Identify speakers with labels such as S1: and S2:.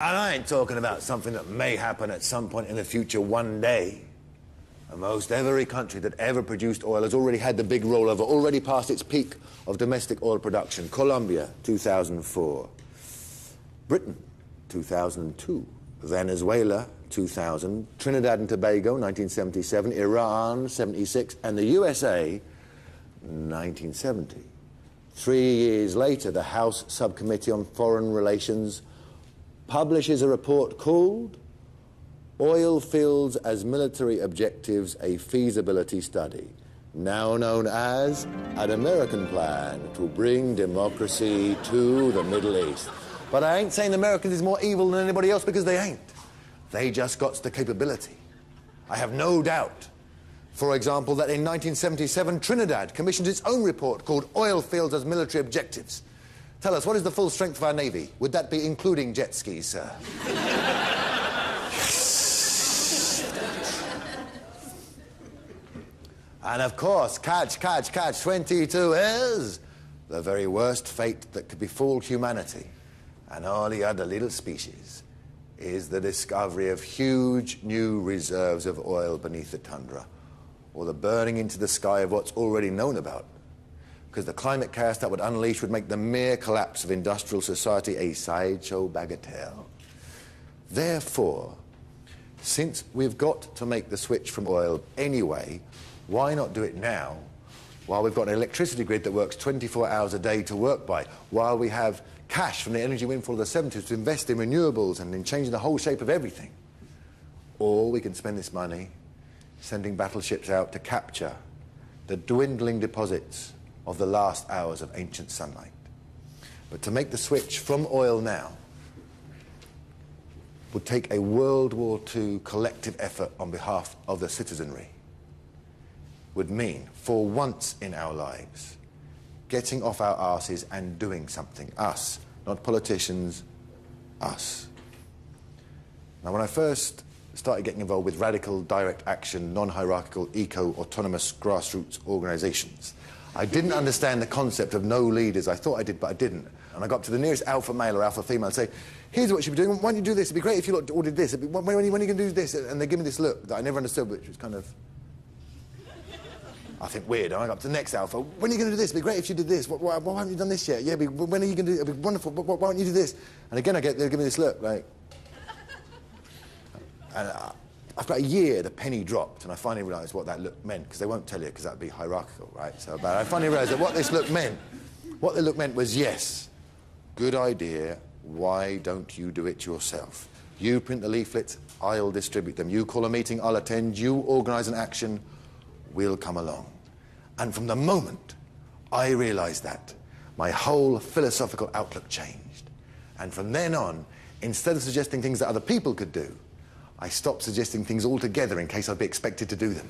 S1: And I ain't talking about something that may happen at some point in the future one day. Most every country that ever produced oil has already had the big rollover, already passed its peak of domestic oil production. Colombia, 2004. Britain, 2002. Venezuela, 2000. Trinidad and Tobago, 1977. Iran, 76. And the USA, 1970. 3 years later, the House Subcommittee on Foreign Relations publishes a report called Oil Fields as Military Objectives, a Feasibility Study, now known as an American Plan to Bring Democracy to the Middle East. But I ain't saying the Americans is more evil than anybody else, because they ain't. They just got the capability. I have no doubt, for example, that in 1977 Trinidad commissioned its own report called Oil Fields as Military Objectives. Tell us, what is the full strength of our Navy? Would that be including jet skis, sir? And of course, catch 22 is the very worst fate that could befall humanity and all the other little species is the discovery of huge new reserves of oil beneath the tundra, or the burning into the sky of what's already known about. Because the climate chaos that would unleash would make the mere collapse of industrial society a sideshow bagatelle. Therefore, since we've got to make the switch from oil anyway, why not do it now, while we've got an electricity grid that works 24 hours a day to work by, while we have cash from the energy windfall of the 70s to invest in renewables and in changing the whole shape of everything? Or we can spend this money sending battleships out to capture the dwindling deposits of the last hours of ancient sunlight. But to make the switch from oil now would take a World War II collective effort on behalf of the citizenry. Would mean, for once in our lives, getting off our arses and doing something. Us, not politicians, us. Now, when I first started getting involved with radical, direct action, non-hierarchical, eco-autonomous grassroots organisations, I didn't understand the concept of no leaders. I thought I did, but I didn't. And I got to the nearest alpha male or alpha female and say, here's what you should be doing. Why don't you do this? It'd be great if you all did this. When are you going to do this? And they give me this look that I never understood, which was kind of, I think, weird. And I got up to the next alpha. When are you going to do this? It'd be great if you did this. Why haven't you done this yet? Yeah, when are you going to do it? It'd be wonderful. Why don't you do this? And again, they'll give me this look, like... And after about a year, the penny dropped, and I finally realised what that look meant, because they won't tell you, because that would be hierarchical, right? So, but I finally realised that what this look meant, was, yes, good idea, why don't you do it yourself? You print the leaflets, I'll distribute them. You call a meeting, I'll attend. You organise an action, we'll come along. And from the moment I realised that, my whole philosophical outlook changed. And from then on, instead of suggesting things that other people could do, I stopped suggesting things altogether in case I'd be expected to do them.